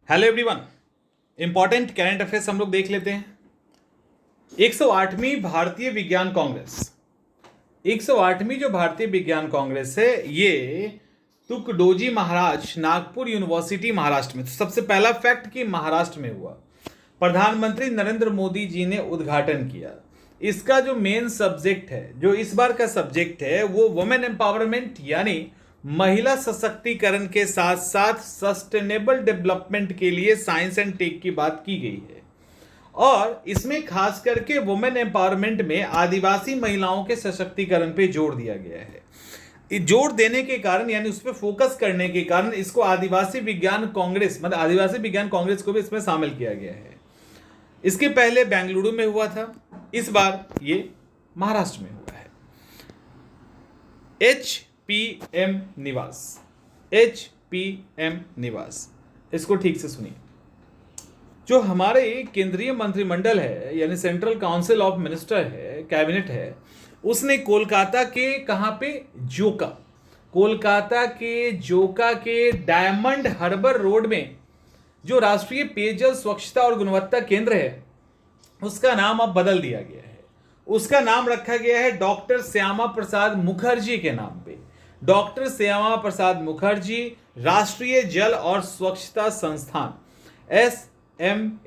Hello everyone. Important current affairs हम लोग देख लेते हैं। 108वीं भारतीय विज्ञान कांग्रेस, 108वीं जो भारतीय विज्ञान कांग्रेस है ये तुकडोजी महाराज नागपुर यूनिवर्सिटी महाराष्ट्र में। तो सबसे पहला फैक्ट कि महाराष्ट्र में हुआ। प्रधानमंत्री नरेंद्र मोदी जी ने उद्घाटन किया। इसका जो मेन सब्जेक्ट है, जो इस बार का सब्जेक्ट है, वो वुमेन एम्पावरमेंट यानी महिला सशक्तिकरण के साथ साथ सस्टेनेबल डेवलपमेंट के लिए साइंस एंड टेक की बात की गई है। और इसमें खास करके वुमेन एम्पावरमेंट में आदिवासी महिलाओं के सशक्तिकरण पे जोर दिया गया है। जोर देने के कारण यानी उस पर फोकस करने के कारण इसको आदिवासी विज्ञान कांग्रेस मतलब आदिवासी विज्ञान कांग्रेस को भी इसमें शामिल किया गया है। इसके पहले बेंगलुरु में हुआ था, इस बार ये महाराष्ट्र में हुआ है। HPM निवास, HPM निवास, इसको ठीक से सुनिए। जो हमारे केंद्रीय मंत्रिमंडल है यानी सेंट्रल काउंसिल ऑफ मिनिस्टर है, कैबिनेट है, उसने कोलकाता के कहां पे, जोका, कोलकाता के जोका के डायमंड हार्बर रोड में जो राष्ट्रीय पेयजल स्वच्छता और गुणवत्ता केंद्र है उसका नाम अब बदल दिया गया है। उसका नाम रखा गया है डॉक्टर श्यामा प्रसाद मुखर्जी के नाम पे। डॉक्टर श्यामा प्रसाद मुखर्जी राष्ट्रीय जल और स्वच्छता संस्थान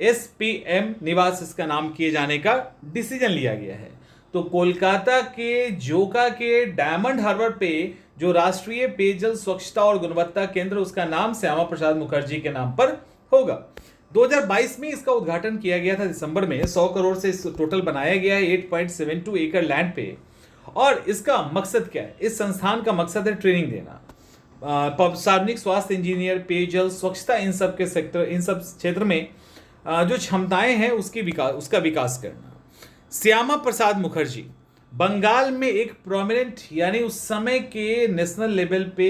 SPM निवास इसका नाम किए जाने का डिसीजन लिया गया है। तो कोलकाता के जोका के डायमंड हार्बर पे जो राष्ट्रीय पेयजल स्वच्छता और गुणवत्ता केंद्र, उसका नाम श्यामा प्रसाद मुखर्जी के नाम पर होगा। 2022 में इसका उद्घाटन किया गया था दिसंबर में। 100 करोड़ से इस टोटल बनाया गया है 8.72 एकड़ लैंड पे। और इसका मकसद क्या है? इस संस्थान का मकसद है ट्रेनिंग देना, सार्वजनिक स्वास्थ्य इंजीनियर, पेयजल, स्वच्छता, इन सब के सेक्टर, इन सब क्षेत्र में जो क्षमताएं हैं उसका विकास करना। श्यामा प्रसाद मुखर्जी बंगाल में एक प्रोमिनेंट यानी उस समय के नेशनल लेवल पे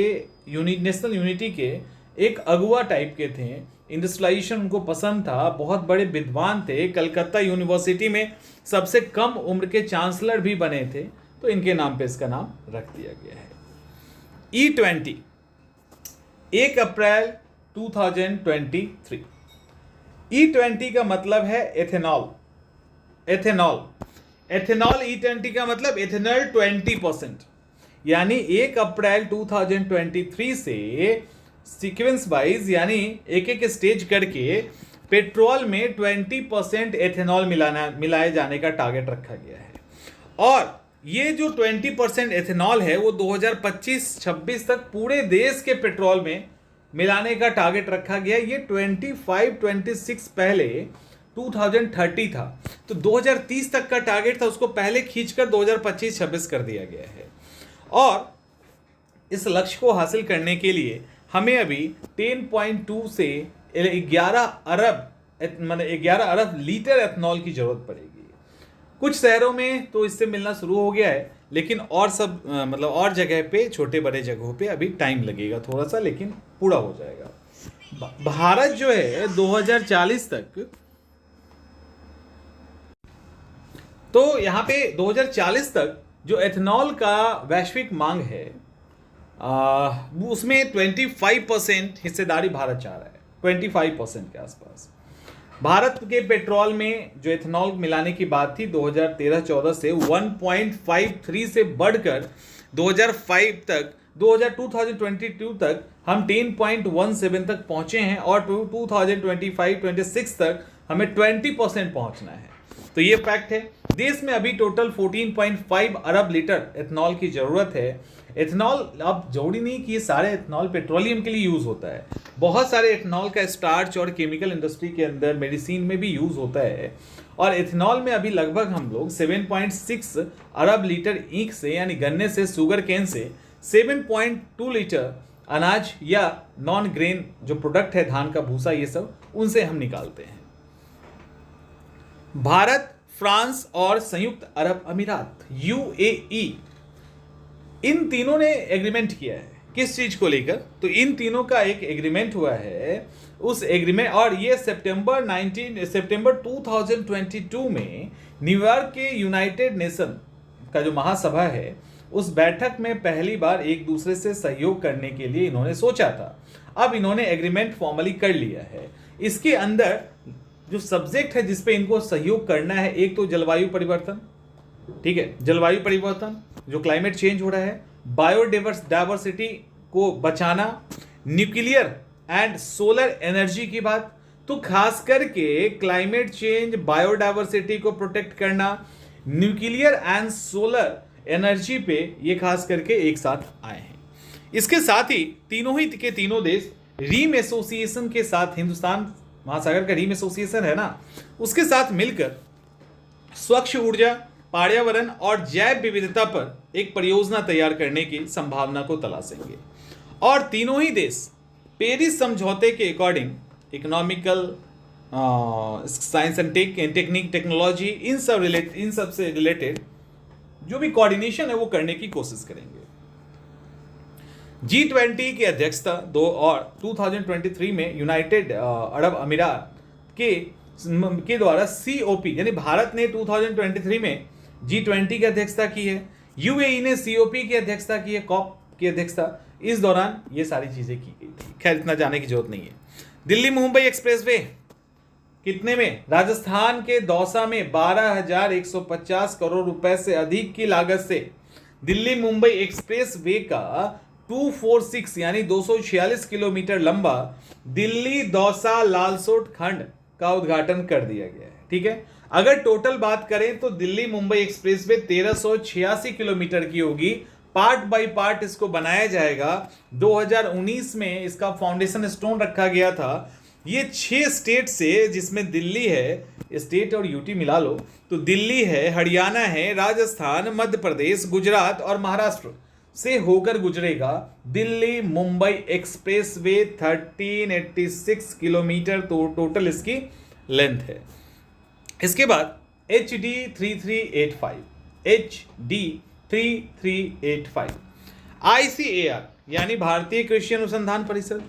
नेशनल यूनिटी के एक अगुआ टाइप के थे। इंडस्ट्रियलाइजेशन उनको पसंद था, बहुत बड़े विद्वान थे, कलकत्ता यूनिवर्सिटी में सबसे कम उम्र के चांसलर भी बने थे। तो इनके नाम पे इसका नाम रख दिया गया है। E20 1 अप्रैल 2023। E20 का मतलब है एथेनॉल। एथेनॉल E20 का मतलब एथेनॉल 20%, यानी 1 अप्रैल 2023 से सीक्वेंस वाइज यानी एक एक स्टेज करके पेट्रोल में 20% एथेनॉल मिलाए जाने का टारगेट रखा गया है। और ये जो 20% एथेनॉल है वो 2025-26 तक पूरे देश के पेट्रोल में मिलाने का टारगेट रखा गया। ये 25-26 पहले 2030 था, तो 2030 तक का टारगेट था, उसको पहले खींचकर 2025-26 कर दिया गया है। और इस लक्ष्य को हासिल करने के लिए हमें अभी 10.2 से 11 अरब लीटर एथनॉल की जरूरत पड़ेगी। कुछ शहरों में तो इससे मिलना शुरू हो गया है, लेकिन और सब और जगह पे, छोटे बड़े जगहों पे अभी टाइम लगेगा थोड़ा सा, लेकिन पूरा हो जाएगा। भारत जो है 2040 तक, तो यहाँ पे 2040 तक जो एथनॉल का वैश्विक मांग है उसमें 25% हिस्सेदारी भारत चाह रहा है। 25% के आसपास भारत के पेट्रोल में जो एथनॉल मिलाने की बात थी 2013-14 से 1.53 से बढ़कर 2022 तक हम 10.17 तक पहुंचे हैं। और 2025-26 तक हमें 20% पहुंचना है। तो ये फैक्ट है। देश में अभी टोटल 14.5 अरब लीटर एथनॉल की जरूरत है। एथनॉल अब जरूरी नहीं कि ये सारे एथनॉल पेट्रोलियम के लिए यूज होता है। बहुत सारे एथनॉल का स्टार्च और केमिकल इंडस्ट्री के अंदर, मेडिसिन में भी यूज होता है। और एथनॉल में अभी लगभग हम लोग 7.6 अरब लीटर ईंख से यानी गन्ने से, शुगर केन से 7.2 लीटर अनाज या नॉन ग्रेन जो प्रोडक्ट है, धान का भूसा, ये सब उनसे हम निकालते हैं। भारत, फ्रांस और संयुक्त अरब अमीरात UAE, इन तीनों ने एग्रीमेंट किया है। किस चीज को लेकर? तो इन तीनों का एक एग्रीमेंट हुआ है। उस एग्रीमेंट, और ये सितंबर 2022 में न्यूयॉर्क के यूनाइटेड नेशन का जो महासभा है, उस बैठक में पहली बार एक दूसरे से सहयोग करने के लिए इन्होंने सोचा था। अब इन्होंने एग्रीमेंट फॉर्मली कर लिया है। इसके अंदर जो सब्जेक्ट है जिसपे इनको सहयोग करना है, एक तो जलवायु परिवर्तन, ठीक है, जलवायु परिवर्तन जो क्लाइमेट चेंज हो रहा है, बायोडाइवर्सिटी को बचाना, न्यूक्लियर एंड सोलर एनर्जी की बात, तो खास करके क्लाइमेट चेंज, बायोडाइवर्सिटी को प्रोटेक्ट करना, न्यूक्लियर एंड सोलर एनर्जी पे ये खास करके एक साथ आए हैं। इसके साथ ही तीनों देश रीम एसोसिएशन के साथ, हिंदुस्तान महासागर का रीम एसोसिएशन है ना, उसके साथ मिलकर स्वच्छ ऊर्जा, पर्यावरण और जैव विविधता पर एक परियोजना तैयार करने की संभावना को तलाशेंगे। और तीनों ही देश पेरिस समझौते के according economical, science and technique, technology, इन सब से रिलेटेड जो भी कोऑर्डिनेशन है वो करने की कोशिश करेंगे। G20 की अध्यक्षता 2023 में यूनाइटेड अरब अमीरात के द्वारा COP, यानी भारत ने 2023 में G20 की अध्यक्षता की है, UAE ने COP की अध्यक्षता की है, कॉप की अध्यक्षता। इस दौरान ये सारी चीजें की गई थी, खैर इतना जाने की जरूरत नहीं है। दिल्ली मुंबई एक्सप्रेसवे कितने में? राजस्थान के दौसा में 12,150 करोड़ रुपए से अधिक की लागत से दिल्ली मुंबई एक्सप्रेस वे का 246 यानी 246 किलोमीटर लंबा दिल्ली दौसा लालसोट खंड का उद्घाटन कर दिया गया है, ठीक है। अगर टोटल बात करें तो Delhi Mumbai express way 1386 kilometre की होगी। पार्ट बाय पार्ट इसको बनाया जाएगा। 2019 में इसका फाउंडेशन स्टोन रखा गया था। ये 6 स्टेट से, जिसमें दिल्ली है, स्टेट और यूटी मिला लो तो दिल्ली है, हरियाणा है, राजस्थान, मध्य प्रदेश, गुजरात और महाराष्ट्र से होकर गुजरेगा। Delhi Mumbai express way 1386 kilometre तो टोटल इसकी लेंथ है। इसके बाद HD 3385 ICAR यानी भारतीय कृषि अनुसंधान परिषद।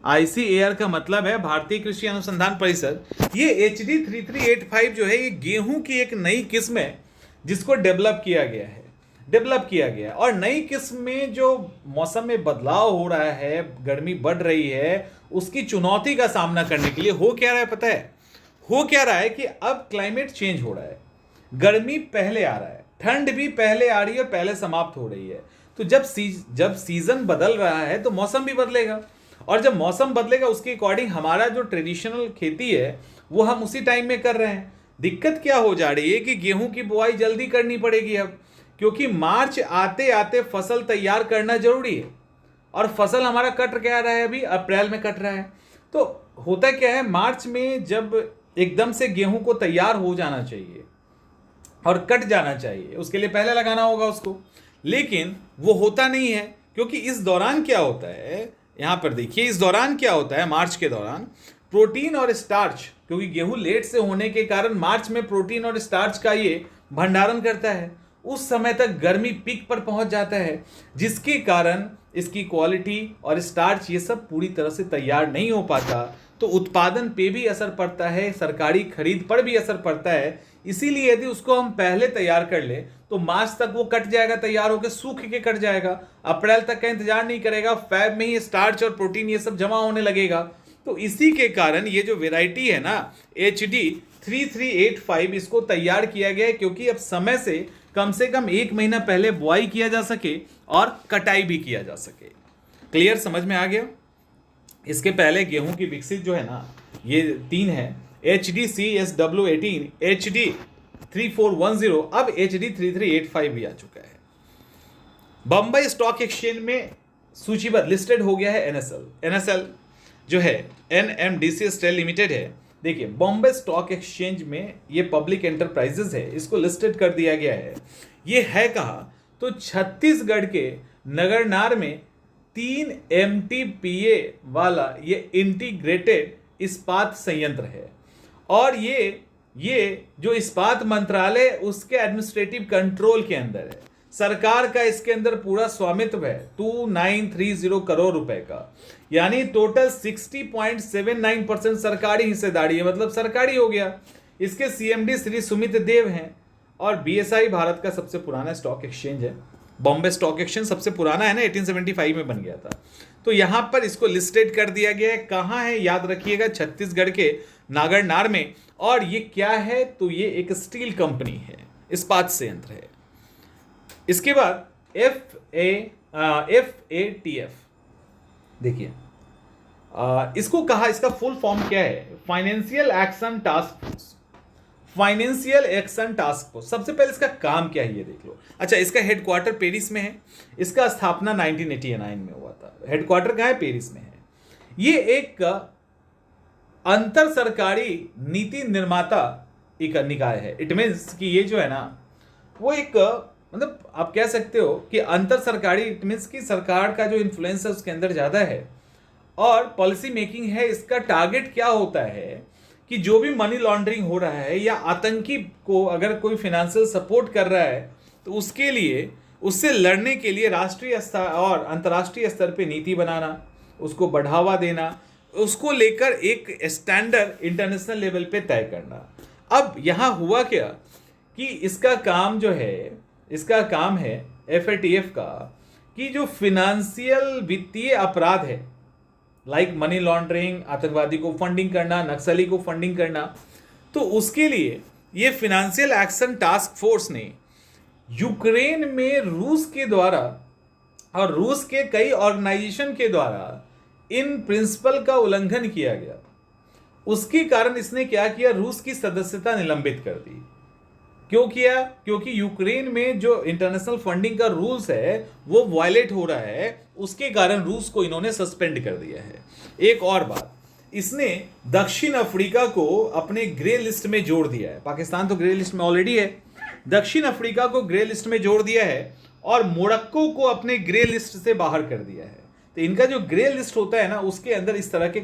ICAR का मतलब है भारतीय कृषि अनुसंधान परिषद। ये HD 3385 जो है ये गेहूं की एक नई किस्म है जिसको डेवलप किया गया है और नई किस्म में जो मौसम में बदलाव हो रहा है, गर्मी बढ़ रही है, उसकी चुनौती का सामना करने के लिए हो क्या रहा है पता है? हो क्या रहा है कि अब क्लाइमेट चेंज हो रहा है, गर्मी पहले आ रहा है, ठंड भी पहले आ रही है और पहले समाप्त हो रही है। तो जब सीजन बदल रहा है तो मौसम भी बदलेगा, और जब मौसम बदलेगा उसके अकॉर्डिंग हमारा जो ट्रेडिशनल खेती है वो हम उसी टाइम में कर रहे हैं। दिक्कत क्या हो जा रही है कि गेहूं की बुआई जल्दी करनी पड़ेगी अब, क्योंकि मार्च आते आते फसल तैयार करना जरूरी है और फसल हमारा कट क्या रहा है, अभी अप्रैल में कट रहा है। तो होता क्या है, मार्च में जब एकदम से गेहूं को तैयार हो जाना चाहिए और कट जाना चाहिए, उसके लिए पहले लगाना होगा उसको, लेकिन वो होता नहीं है। क्योंकि इस दौरान क्या होता है, यहां पर देखिए, इस दौरान क्या होता है, मार्च के दौरान प्रोटीन और स्टार्च, क्योंकि गेहूं लेट से होने के कारण मार्च में प्रोटीन और स्टार्च का ये भंडारण करता है, उस समय तक गर्मी पीक पर पहुंच जाता है, जिसके कारण इसकी क्वालिटी और स्टार्च ये सब पूरी तरह से तैयार नहीं हो पाता। तो उत्पादन पे भी असर पड़ता है, सरकारी खरीद पर भी असर पड़ता है। इसीलिए यदि उसको हम पहले तैयार कर ले तो मार्च तक वो कट जाएगा, तैयार होकर सूख के कट जाएगा, अप्रैल तक का इंतजार नहीं करेगा, फैब में ही स्टार्च और प्रोटीन ये सब जमा होने लगेगा। तो इसी के कारण ये जो वेराइटी है ना HD 3385 इसको तैयार किया गया है, क्योंकि अब समय से कम 1 महीना पहले बुआई किया जा सके और कटाई भी किया जा सके। क्लियर, समझ में आ गया? इसके पहले गेहूं की विकसित जो है ना ये 3 है, HD CSW18, HD 3410, अब HD 3385 भी आ चुका है। बंबई स्टॉक एक्सचेंज में सूचीबद्ध लिस्टेड हो गया है NSL जो है NMDC स्टील लिमिटेड है। देखिए, बॉम्बे स्टॉक एक्सचेंज में ये पब्लिक एंटरप्राइजेज है, इसको लिस्टेड कर दिया गया है। ये है कहाँ? तो छत्तीसगढ़ के नगरनार में 3 MTPA वाला ये इंटीग्रेटेड इस्पात संयंत्र है, और ये जो इस्पात मंत्रालय उसके एडमिनिस्ट्रेटिव कंट्रोल के अंदर है। सरकार का इसके अंदर पूरा स्वामित्व है 2930 करोड़ रुपए का, यानी टोटल 60.79% सरकारी हिस्सेदारी है, मतलब सरकारी हो गया। इसके CMD श्री सुमित देव हैं, और BSI भारत का सबसे पुराना स्टॉक एक्सचेंज है। बॉम्बे स्टॉक एक्सचेंज सबसे पुराना है ना, 1875 में बन गया था। तो यहां पर इसको लिस्टेड कर दिया गया है। कहां है याद रखिएगा, छत्तीसगढ़ के नागरनार में। और ये क्या है, तो ये एक स्टील कंपनी है, इस्पात संयंत्र है। इसके बाद FATF देखिए, इसको कहा, इसका फुल फॉर्म क्या है, financial action task force. Financial action task force, सबसे पहले इसका काम क्या है ये देख लो। अच्छा, इसका हेडक्वार्टर पेरिस में है। इसका स्थापना 1989 में हुआ था। हेडक्वार्टर कहाँ है, पेरिस में है। ये एक अंतर सरकारी नीति निर्माता एक निकाय है। इट मीन्स कि ये जो है ना, वो एक मतलब आप कह सकते हो कि अंतर सरकारी, इट मीन्स कि सरकार का जो इन्फ्लुएंस है उसके अंदर ज़्यादा है और पॉलिसी मेकिंग है। इसका टारगेट क्या होता है कि जो भी मनी लॉन्ड्रिंग हो रहा है या आतंकी को अगर कोई फाइनेंशियल सपोर्ट कर रहा है तो उसके लिए, उससे लड़ने के लिए राष्ट्रीय स्तर और अंतर्राष्ट्रीय स्तर पे नीति बनाना, उसको बढ़ावा देना, उसको लेकर एक स्टैंडर्ड इंटरनेशनल लेवल पे तय करना। अब यहाँ हुआ क्या कि इसका काम जो है, इसका काम है FATF का कि जो फिनेंशियल वित्तीय अपराध है, लाइक मनी लॉन्ड्रिंग, आतंकवादी को फंडिंग करना, नक्सली को फंडिंग करना, तो उसके लिए ये फिनेंशियल एक्शन टास्क फोर्स ने यूक्रेन में रूस के द्वारा और रूस के कई ऑर्गेनाइजेशन के द्वारा इन प्रिंसिपल का उल्लंघन किया गया। उसके कारण इसने क्या किया, रूस की सदस्यता निलंबित कर दी। क्यों किया, क्योंकि यूक्रेन में जो इंटरनेशनल फंडिंग का रूल्स है वो वायलेट हो रहा है, उसके कारण रूस को इन्होंने सस्पेंड कर दिया है। एक और बात, इसने दक्षिण अफ्रीका को अपने ग्रे लिस्ट में जोड़ दिया है। पाकिस्तान तो ग्रे लिस्ट में ऑलरेडी है, दक्षिण अफ्रीका को ग्रे लिस्ट में जोड़ दिया है और मोरक्को को अपने ग्रे लिस्ट से बाहर कर दिया है। तो इनका जो ग्रे लिस्ट होता है ना, उसके अंदर इस तरह के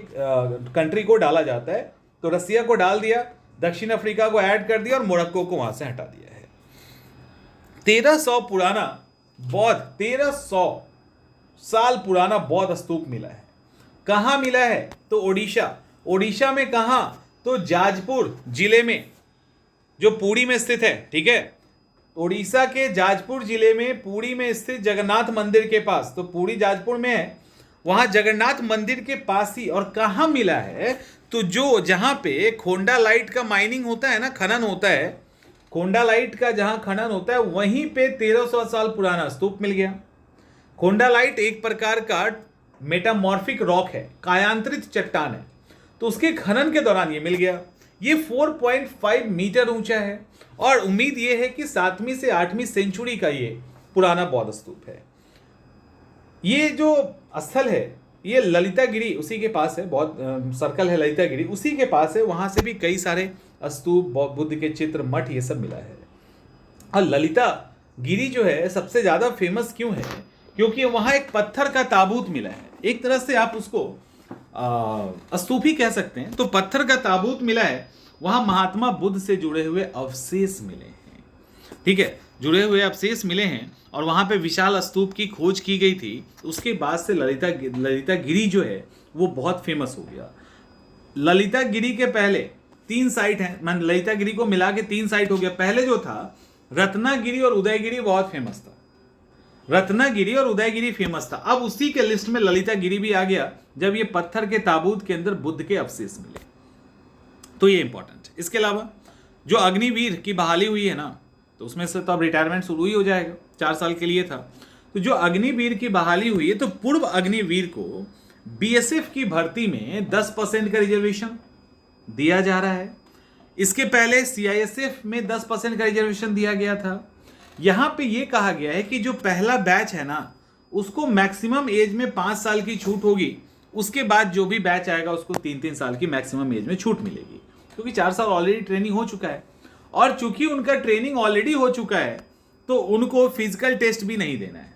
कंट्री को डाला जाता है। तो रसिया को डाल दिया, दक्षिण अफ्रीका को ऐड कर दिया और मोरक्को को वहां से हटा दिया है। 1300 पुराना बौद्ध, 1300 साल पुराना बौद्ध स्तूप मिला है। कहां मिला है, तो ओडिशा। ओडिशा में कहां, तो जाजपुर जिले में, जो पुरी में स्थित है। ठीक है, ओडिशा के जाजपुर जिले में पुरी में स्थित जगन्नाथ मंदिर के पास, तो पुरी जाजपुर में है, वहां जगन्नाथ मंदिर के पास ही। और कहां मिला है, तो जो जहां पे खोंडालाइट का माइनिंग होता है ना, खनन होता है, खोंडालाइट का जहां खनन होता है वहीं पे 1300 साल पुराना स्तूप मिल गया। खोंडालाइट एक प्रकार का मेटामॉर्फिक रॉक है, कायांतरित चट्टान है, तो उसके खनन के दौरान ये मिल गया। ये 4.5 मीटर ऊंचा है और उम्मीद ये है कि 7वीं से 8वीं सेंचुरी का ये पुराना बौद्ध स्तूप है। ये जो स्थल है ये ललितागिरी उसी के पास है, बहुत सर्कल है ललितागिरी उसी के पास है। वहां से भी कई सारे स्तूप, बुद्ध के चित्र, मठ, ये सब मिला है। और ललितागिरी जो है सबसे ज्यादा फेमस क्यों है, क्योंकि वहां एक पत्थर का ताबूत मिला है। एक तरह से आप उसको स्तूप ही कह सकते हैं। तो पत्थर का ताबूत मिला है, वहां महात्मा बुद्ध से जुड़े हुए अवशेष मिले हैं। ठीक है, जुड़े हुए अवशेष मिले हैं और वहां पे विशाल स्तूप की खोज की गई थी। उसके बाद से ललितागिरी जो है वो बहुत फेमस हो गया। ललितागिरी के पहले 3 साइट हैं, मान ललितागिरी को मिला के 3 साइट हो गया। पहले जो था रत्नागिरी और उदयगिरी बहुत फेमस था, रत्नागिरी और उदयगिरी फेमस था। अब उसी के लिस्ट में ललितागिरी भी आ गया जब ये पत्थर के ताबूत के अंदर बुद्ध के अवशेष मिले, तो ये इंपॉर्टेंट है। इसके अलावा जो अग्निवीर की बहाली हुई है ना, तो उसमें से तो अब रिटायरमेंट शुरू ही हो जाएगा, 4 साल के लिए था। तो जो अग्निवीर की बहाली हुई है, तो पूर्व अग्निवीर को BSF की भर्ती में 10% का रिजर्वेशन दिया जा रहा है। इसके पहले CISF में 10% का रिजर्वेशन दिया गया था। यहां पे ये कहा गया है कि जो पहला बैच है ना, उसको मैक्सिमम एज में 5 साल की छूट होगी। उसके बाद जो भी बैच आएगा उसको 3-3 साल की मैक्सिमम एज में छूट मिलेगी, क्योंकि 4 साल ऑलरेडी ट्रेनिंग हो चुका है। और चूंकि उनका ट्रेनिंग ऑलरेडी हो चुका है तो उनको फिजिकल टेस्ट भी नहीं देना है।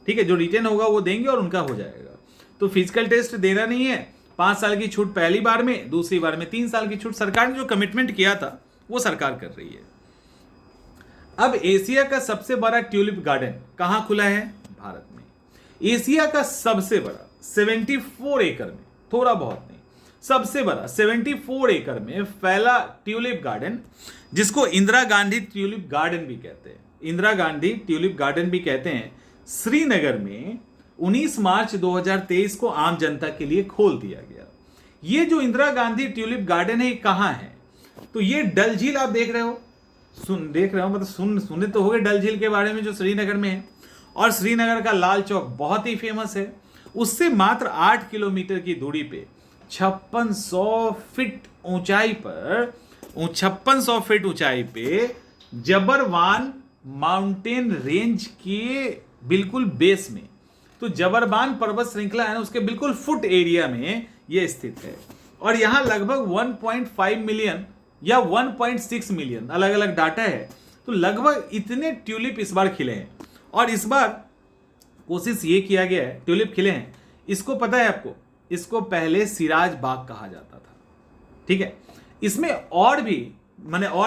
ठीक है, जो रिटेन होगा वो देंगे और उनका हो जाएगा। तो फिजिकल टेस्ट देना नहीं है। 5 साल की छूट पहली बार में, दूसरी बार में 3 साल की छूट। सरकार ने जो कमिटमेंट किया था वो सरकार कर रही है। अब एशिया का सबसे बड़ा ट्यूलिप गार्डन कहां खुला है, भारत में। एशिया का सबसे बड़ा 74 एकड़ में, थोड़ा बहुत नहीं, सबसे बड़ा 74 एकड़ में फैला ट्यूलिप गार्डन, जिसको इंदिरा गांधी ट्यूलिप गार्डन भी कहते हैं। इंदिरा गांधी ट्यूलिप गार्डन भी कहते हैं, श्रीनगर में 19 मार्च 2023 को आम जनता के लिए खोल दिया गया। ये जो इंदिरा गांधी ट्यूलिप गार्डन है, ये कहां है? तो ये डल झील आप देख रहे हो, मतलब सुने तो होंगे डल झील के बारे में, जो श्रीनगर में है। और श्रीनगर का लाल चौक बहुत ही फेमस है। उससे मात्र 8 किलोमीटर की दूरी पे 5600 फीट ऊंचाई पे जबरवान माउंटेन रेंज के बिल्कुल बेस में, तो जबरवान पर्वत श्रृंखला है ना, उसके बिल्कुल फुट एरिया में यह स्थित है। और यहां लगभग 1.5 मिलियन या 1.6 मिलियन, अलग अलग डाटा है, तो लगभग इतने ट्यूलिप इस बार खिले हैं। और इस बार कोशिश ये किया गया है, ट्यूलिप खिले हैं, इसको पता है आपको, इसको पहले सिराज बाग कहा जाता था, ठीक है। इसमें और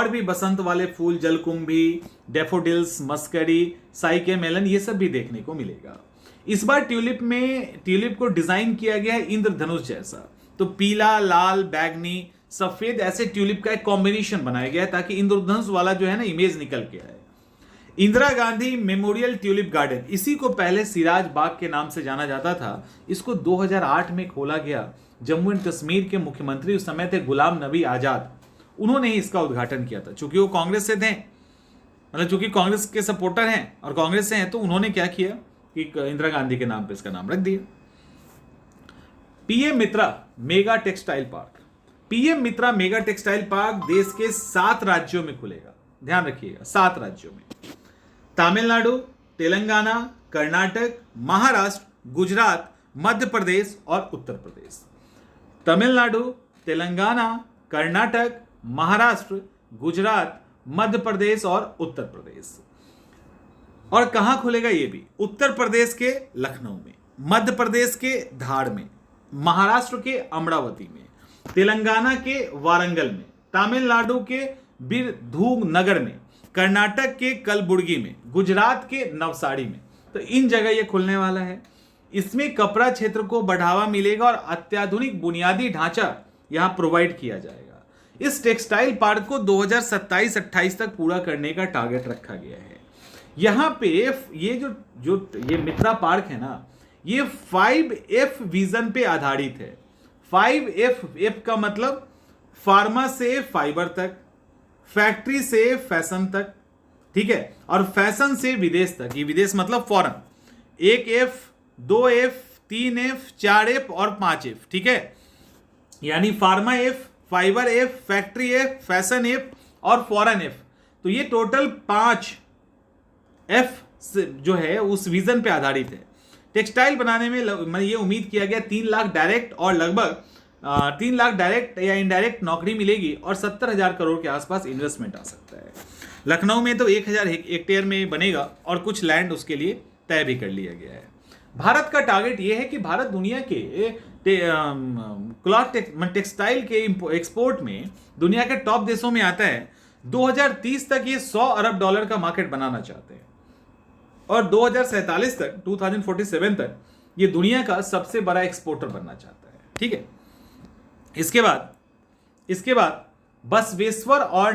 भी बसंत वाले फूल, जलकुंभी, डैफोडिल्स, मस्करी, साइके मेलन, ये सब भी देखने को मिलेगा। इस बार ट्यूलिप को डिजाइन किया गया है इंद्रधनुष जैसा, तो पीला, लाल, बैगनी, सफेद ऐसे ट्यूलिप का एक कॉम्बिनेशन बनाया गया है ताकि इंद्रधनुष वाला जो है ना इमेज निकल के आए। Indira Gandhi memorial tulip garden, इसी को पहले सिराज बाग के नाम से जाना जाता था। इसको 2008 में खोला गया। जम्मू एंड कश्मीर के मुख्यमंत्री उस समय थे गुलाम नबी आजाद, उन्होंने ही इसका उद्घाटन किया था। चूंकि वो कांग्रेस से थे, मतलब चूंकि कांग्रेस के सपोर्टर हैं और कांग्रेस से हैं, तो उन्होंने क्या किया कि इंदिरा गांधी के नाम पे इसका नाम रख दिया। पीएम मित्रा मेगा टेक्सटाइल पार्क, पीएम मित्रा मेगा टेक्सटाइल पार्क देश के 7 राज्यों में खुलेगा। ध्यान रखिएगा, 7 राज्यों में, तमिलनाडु, तेलंगाना, कर्नाटक, महाराष्ट्र, गुजरात, मध्य प्रदेश और उत्तर प्रदेश। तमिलनाडु, तेलंगाना, कर्नाटक, महाराष्ट्र, गुजरात, मध्य प्रदेश और उत्तर प्रदेश। और कहां खुलेगा ये भी? उत्तर प्रदेश के लखनऊ में, मध्य प्रदेश के धार में, महाराष्ट्र के अमरावती में, तेलंगाना के वारंगल में, तमिलनाडु के विरुधुनगर में, कर्नाटक के कलबुर्गी में, गुजरात के नवसारी में। तो इन जगह ये खुलने वाला है। इसमें कपड़ा क्षेत्र को बढ़ावा मिलेगा और अत्याधुनिक बुनियादी ढांचा यहां प्रोवाइड किया जाएगा। इस टेक्सटाइल पार्क को 2027-28 तक पूरा करने का टारगेट रखा गया है। यहां पे ये मित्रा पार्क है ना, ये 5F विजन पे आधारित है। 5F का मतलब फार्मा से फाइबर तक, फैक्ट्री से फैशन तक, ठीक है, और फैशन से विदेश तक। ये विदेश मतलब foreign. 1F, 2F, 3F, 4F और 5F, ठीक है, यानी pharma F, fibre F, factory F, fashion F और फॉरेन F। तो ये टोटल 5F जो है उस विजन पे आधारित है। टेक्सटाइल बनाने में ये उम्मीद किया गया 3 लाख डायरेक्ट और लगभग 3 लाख डायरेक्ट या इनडायरेक्ट नौकरी मिलेगी और 70,000 करोड़ के आसपास इन्वेस्टमेंट आ सकता है। लखनऊ में तो 1000 हेक्टेयर में बनेगा और कुछ लैंड उसके लिए तय भी कर लिया गया है। भारत का टारगेट ये है कि भारत दुनिया के क्लॉथ टेक्सटाइल के एक्सपोर्ट में दुनिया के टॉप देशों में आता है। 2030 तक ये $100 अरब का मार्केट बनाना चाहते हैं और 2047 तक 2047 तक ये दुनिया का सबसे बड़ा एक्सपोर्टर बनना चाहता है, ठीक है। इसके बाद बसवेश्वर और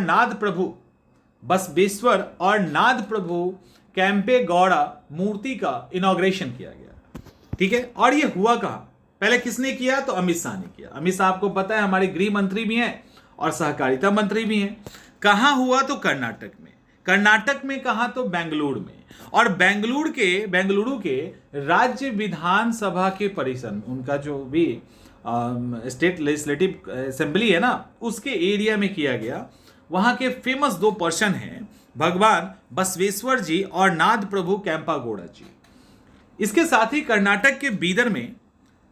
नाद प्रभु कैंपे गौड़ा मूर्ति का इनॉग्रेशन किया गया, ठीक है। और ये हुआ कहां? पहले किसने किया? तो अमित शाह ने किया। अमित शाह आपको पता है हमारे गृह मंत्री भी हैं और सहकारिता मंत्री भी हैं। कहां हुआ? तो कर्नाटक में। कर्नाटक में कहां? तो बेंगलुरु में। और बेंगलुरु के राज्य विधानसभा के परिसर, उनका जो भी स्टेट लेजिस्लेटिव असेंबली है ना, उसके एरिया में किया गया। वहां के फेमस 2 पर्सन हैं, भगवान बसवेश्वर जी और नाद प्रभु कैंपागौड़ा जी। इसके साथ ही कर्नाटक के बीदर में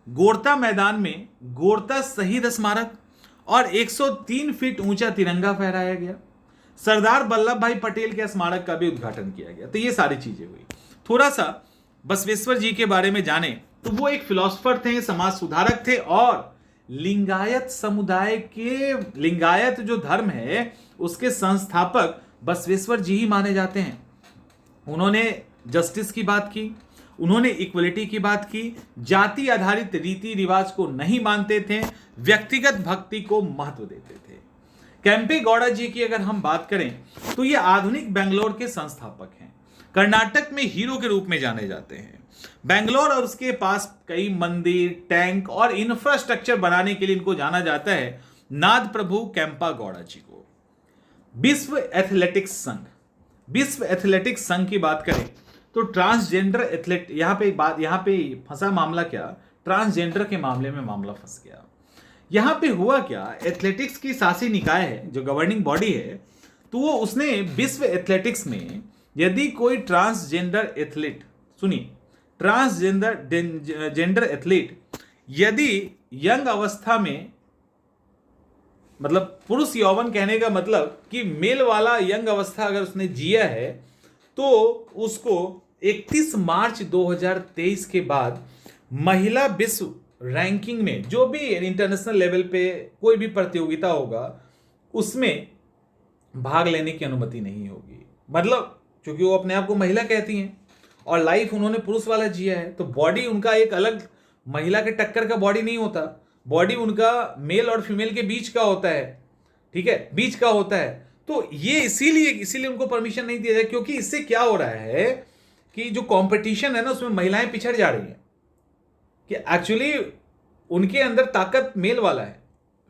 गोरता मैदान में गोरता शहीद स्मारक और 103 फीट ऊंचा तिरंगा फहराया गया। सरदार वल्लभ भाई पटेल के स्मारक का भी उद्घाटन किया गया। तो ये सारी चीजें हुई। थोड़ा सा बसवेश्वर जी के बारे में जाने तो वो एक फिलोसोफर थे, समाज सुधारक थे और लिंगायत समुदाय के, लिंगायत जो धर्म है उसके संस्थापक बसवेश्वर जी ही माने जाते हैं। उन्होंने जस्टिस की बात की, उन्होंने इक्वलिटी की बात की, जाति आधारित रीति रिवाज को नहीं मानते थे, व्यक्तिगत भक्ति को महत्व देते थे। कैंपे गौड़ा जी की अगर हम बात करें तो ये आधुनिक बेंगलोर के संस्थापक हैं। कर्नाटक में हीरो के रूप में जाने जाते हैं। बेंगलोर और उसके पास कई मंदिर, टैंक और इंफ्रास्ट्रक्चर बनाने के लिए इनको जाना जाता है नाद प्रभु केम्पा गौड़ा जी को। विश्व एथलेटिक्स संघ, विश्व एथलेटिक्स संघ की बात करें तो ट्रांसजेंडर एथलेट, यहां पे फंसा मामला क्या, ट्रांसजेंडर के मामले में मामला फंस गया। यहां पे हुआ क्या, एथलेटिक्स की शासी निकाय है जो गवर्निंग बॉडी है, तो वो उसने विश्व एथलेटिक्स में यदि कोई ट्रांसजेंडर एथलीट, सुनिए, ट्रांसजेंडर एथलीट यदि यंग अवस्था में, मतलब पुरुष यौवन कहने का मतलब कि मेल वाला यंग अवस्था अगर उसने जिया है तो उसको 31 मार्च 2023 के बाद महिला विश्व रैंकिंग में जो भी इंटरनेशनल लेवल पे कोई भी प्रतियोगिता होगा उसमें भाग लेने की अनुमति नहीं होगी। मतलब क्योंकि वो अपने आप को महिला कहती हैं और लाइफ उन्होंने पुरुष वाला जिया है, तो बॉडी उनका एक अलग महिला के टक्कर का बॉडी नहीं होता, बॉडी उनका मेल और फीमेल के बीच का होता है, ठीक है, बीच का होता है। तो ये इसीलिए उनको परमिशन नहीं दिया जाए, क्योंकि इससे क्या हो रहा है कि जो कंपटीशन है ना उसमें महिलाएं पिछड़ जा रही हैं, कि एक्चुअली उनके अंदर ताकत मेल वाला है,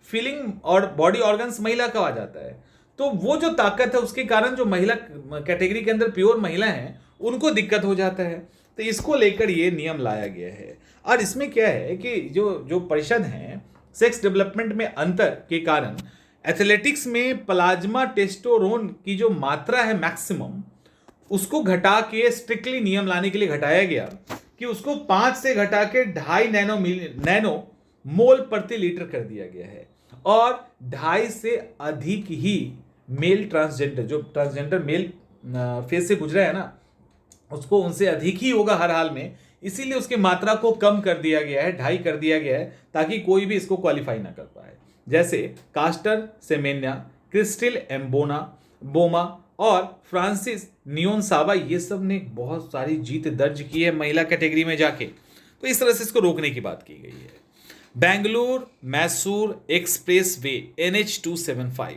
फीलिंग और बॉडी ऑर्गन्स महिला का आ जाता है, तो वो जो ताकत है उसके कारण जो महिला कैटेगरी के अंदर प्योर महिला हैं उनको दिक्कत हो जाता है। तो इसको लेकर ये नियम लाया गया है। और इसमें क्या है कि जो परिषद हैं, सेक्स डेवलपमेंट में अंतर के कारण एथलेटिक्स में प्लाज्मा टेस्टोस्टेरोन की जो मात्रा है मैक्सिमम, उसको घटा के स्ट्रिक्टली नियम लाने के लिए घटाया गया कि उसको 5 से घटा के 2.5 नैनो मोल प्रति लीटर कर दिया गया है। और 2.5 से अधिक ही मेल ट्रांसजेंडर, जो ट्रांसजेंडर मेल फेज से गुजरा है ना, उसको उनसे अधिक ही होगा हर हाल में, इसीलिए उसकी मात्रा को कम कर दिया गया है, 2.5 कर दिया गया है, ताकि कोई भी इसको क्वालिफाई ना कर पाए। जैसे कास्टर सेमेन्या, क्रिस्टिल बोमा और फ्रांसिस नियोनसावा, ये सब ने बहुत सारी जीत दर्ज की है महिला कैटेगरी में जाके, तो इस तरह से इसको रोकने की बात की गई है। Bengaluru Mysore express way NH275,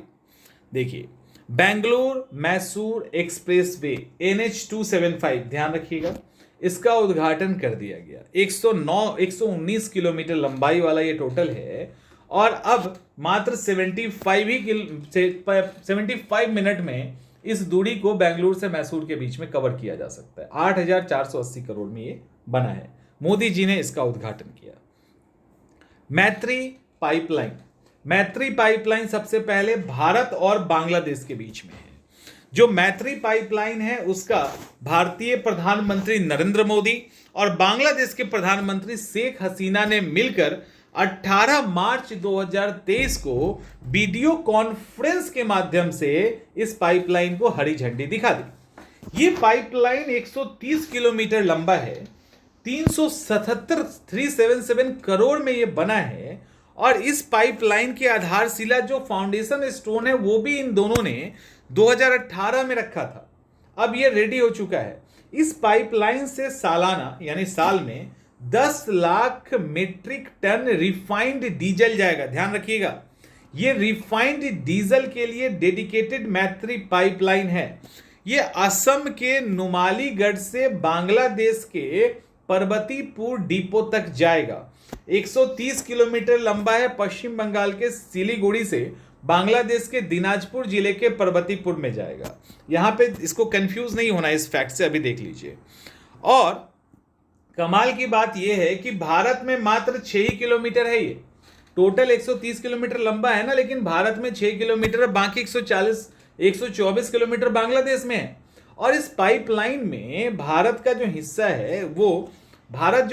देखिए Bengaluru Mysore express way NH275, ध्यान रखिएगा, इसका उद्घाटन कर दिया गया। 119 किलोमीटर लंबाई वाला ये टोटल है और अब मात्र 75 मिनट में इस दूरी को बेंगलुरु से मैसूर के बीच में कवर किया जा सकता है। 8,480 करोड़ में ये बना है। मोदी जी ने इसका उद्घाटन किया। मैत्री पाइपलाइन सबसे पहले भारत और बांग्लादेश के बीच में है। जो मैत्री पाइपलाइन है उसका भारतीय प्रधानमंत्री नरेंद्र मोदी और बांग्लादेश के प्रधानमंत्री शेख हसीना ने मिलकर 18 मार्च 2023 को वीडियो कॉन्फ्रेंस के माध्यम से इस पाइपलाइन को हरी झंडी दिखा दी। ये पाइपलाइन 130 किलोमीटर लंबा है, 377 करोड़ में ये बना है और इस पाइपलाइन के आधारशिला जो फाउंडेशन स्टोन है वो भी इन दोनों ने 2018 में रखा था। अब ये रेडी हो चुका है। इस पाइपलाइन से सालाना यानी साल में 10 lakh metric ton refined diesel जाएगा। ध्यान रखिएगा, ये रिफाइंड डीजल के लिए डेडिकेटेड मैत्री पाइपलाइन है। ये असम के नुमालीगढ़ से बांग्लादेश के पर्वतीपुर डिपो तक जाएगा। 130 किलोमीटर लंबा है, पश्चिम बंगाल के सिलीगुड़ी से बांग्लादेश के दिनाजपुर जिले के पर्वतीपुर में जाएगा। यहां पे इसको कंफ्यूज नहीं होना इस फैक्ट से, अभी देख लीजिए। और कमाल की बात यह है कि भारत में मात्र 6 ही किलोमीटर है। ये टोटल 130 किलोमीटर लंबा है ना, लेकिन भारत में 6 किलोमीटर, बाकी 124 किलोमीटर बांग्लादेश में है। और इस पाइपलाइन में भारत का जो हिस्सा है वो भारत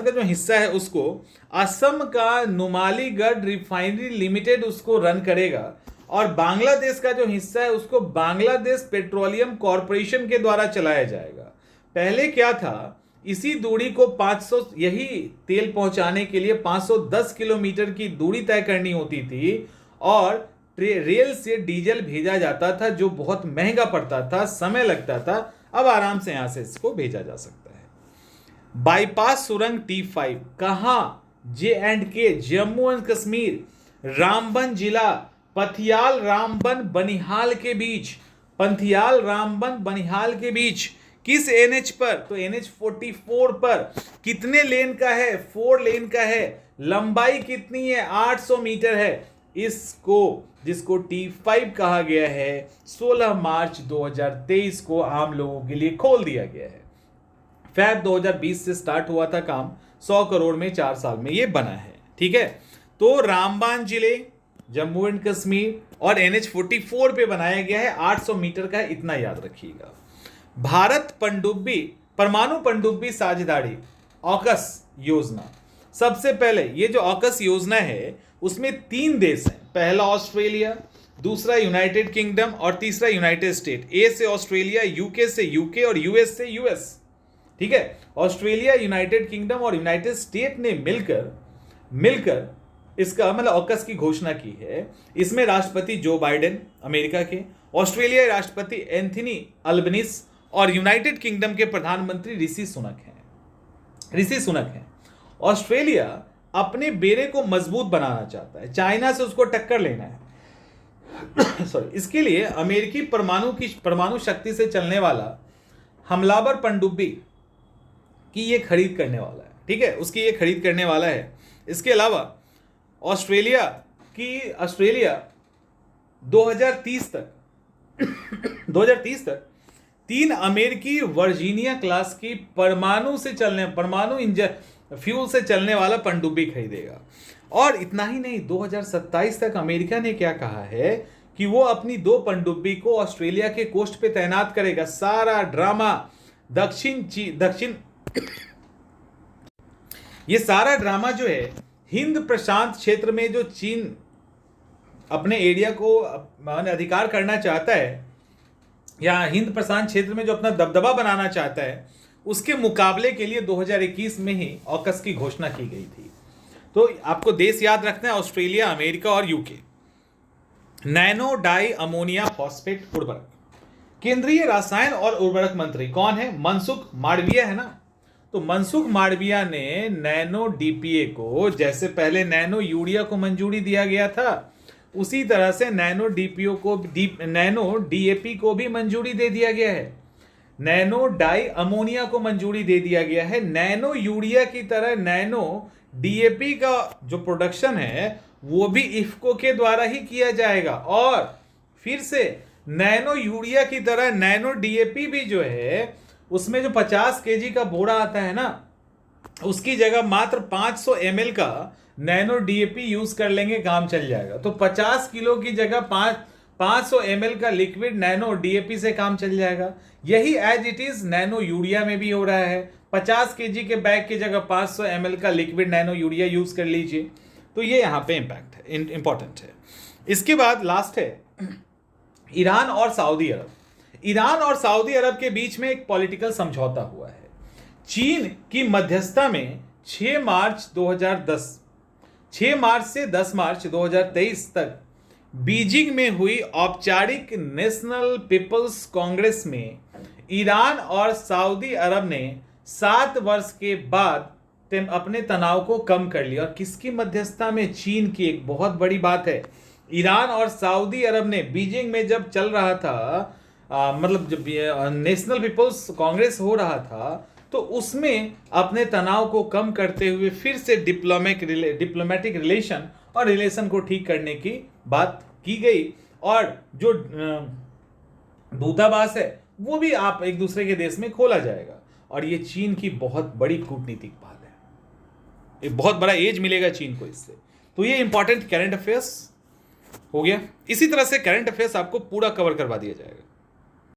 का जो हिस्सा है उसको असम का नुमालीगढ़ रिफाइनरी लिमिटेड उसको रन करेगा और बांग्लादेश का जो हिस्सा है उसको बांग्लादेश पेट्रोलियम कॉरपोरेशन के द्वारा चलाया जाएगा। पहले क्या था, इसी दूरी को 500, यही तेल पहुंचाने के लिए 510 किलोमीटर की दूरी तय करनी होती थी और रेल से डीजल भेजा जाता था जो बहुत महंगा पड़ता था, समय लगता था। अब आराम से यहां से इसको भेजा जा सकता है। बाईपास सुरंग T5 कहां, J&K जम्मू एंड कश्मीर, रामबन जिला, पथियाल रामबन बनिहाल के बीच पंथियाल रामबन बनिहाल के बीच किस एनएच पर, तो NH 44 पर कितने लेन का है, 4 लेन का है, लंबाई कितनी है, 800 मीटर है। इसको जिसको T5 कहा गया है 16 मार्च 2023 को आम लोगों के लिए खोल दिया गया है। फैब 2020 से स्टार्ट हुआ था काम, 100 करोड़ में 4 साल में ये बना है। ठीक है, तो रामबान जिले जम्मू एंड कश्मीर और NH 44 पे बनाया गया है, 800 मीटर का, इतना याद रखिएगा। भारत पनडुब्बी परमाणु पनडुब्बी साझेदारी ऑकस योजना, सबसे पहले ये जो ऑकस योजना है उसमें 3 देश हैं, पहला ऑस्ट्रेलिया, दूसरा यूनाइटेड किंगडम और तीसरा यूनाइटेड स्टेट। ए से ऑस्ट्रेलिया, यूके से यूके और यूएस से यूएस। ठीक है, ऑस्ट्रेलिया, यूनाइटेड किंगडम और यूनाइटेड स्टेट ने मिलकर इसका मतलब ऑकस की घोषणा की है। इसमें राष्ट्रपति जो बाइडेन अमेरिका के, ऑस्ट्रेलिया राष्ट्रपति एंथनी अल्बनीस और यूनाइटेड किंगडम के प्रधानमंत्री ऋषि सुनक हैं। ऑस्ट्रेलिया अपने बेड़े को मजबूत बनाना चाहता है, चाइना से उसको टक्कर लेना है। सॉरी, इसके लिए अमेरिकी परमाणु शक्ति से चलने वाला हमलावर पनडुब्बी की ये खरीद करने वाला है। ठीक है, उसकी ये खरीद करने वाला है। इसके अलावा ऑस्ट्रेलिया 2030 तक 3 अमेरिकी वर्जीनिया क्लास की परमाणु इंजन फ्यूल से चलने वाला पनडुब्बी खरीदेगा। और इतना ही नहीं, 2027 तक अमेरिका ने क्या कहा है कि वो अपनी 2 पनडुब्बी को ऑस्ट्रेलिया के कोस्ट पे तैनात करेगा। सारा ड्रामा ये सारा ड्रामा जो है हिंद प्रशांत क्षेत्र में जो चीन अपने एरिया को अधिकार करना चाहता है, या हिंद प्रशांत क्षेत्र में जो अपना दबदबा बनाना चाहता है, उसके मुकाबले के लिए 2021 में ही ऑकस की घोषणा की गई थी। तो आपको देश याद रखना है, ऑस्ट्रेलिया, अमेरिका और UK. Nano di ammonia phosphate उर्वरक, केंद्रीय रसायन और उर्वरक मंत्री कौन है? मनसुख मांडविया है ना। तो मनसुख मांडविया ने नैनो डीपीए को, जैसे पहले नैनो यूरिया को मंजूरी दिया गया था, उसी तरह से नैनो डीएपी को भी मंजूरी दे दिया गया है। नैनो डाई अमोनिया को मंजूरी दे दिया गया है। नैनो यूरिया की तरह नैनो डीएपी का जो प्रोडक्शन है वो भी इफ्को के द्वारा ही किया जाएगा। और फिर से नैनो यूरिया की तरह नैनो डीएपी भी जो है, उसमें जो 50 केजी का बोरा आता है ना, उसकी जगह मात्र 500 ml का नैनो डीएपी यूज कर लेंगे, काम चल जाएगा। तो 50 किलो की जगह 500 ml का लिक्विड नैनो डीएपी से काम चल जाएगा। यही as it is nano urea में भी हो रहा है। 50 केजी के बैग की जगह 500 ml का लिक्विड नैनो यूरिया यूज कर लीजिए। तो ये यहाँ पे इंपॉर्टेंट है। इसके बाद लास्ट है ईरान और सऊदी अरब। ईरान और सऊदी अरब के बीच में एक पॉलिटिकल समझौता हुआ है। चीन की मध्यस्थता में 6 मार्च से 10 मार्च 2023 तक बीजिंग में हुई औपचारिक नेशनल पीपल्स कांग्रेस में ईरान और सऊदी अरब ने 7 वर्ष के बाद अपने तनाव को कम कर लिया। और किसकी मध्यस्थता में? चीन की। एक बहुत बड़ी बात है, ईरान और सऊदी अरब ने बीजिंग में जब चल रहा था, मतलब जब नेशनल पीपल्स कांग्रेस हो रहा था, तो उसमें अपने तनाव को कम करते हुए फिर से डिप्लोमेटिक रिलेशन और रिलेशन को ठीक करने की बात की गई। और जो दूतावास है वो भी आप एक दूसरे के देश में खोला जाएगा। और ये चीन की बहुत बड़ी कूटनीतिक बात है, एक बहुत बड़ा एज मिलेगा चीन को इससे। तो ये इंपॉर्टेंट करंट अफेयर्स हो गया। इसी तरह से करंट अफेयर्स आपको पूरा कवर करवा दिया जाएगा।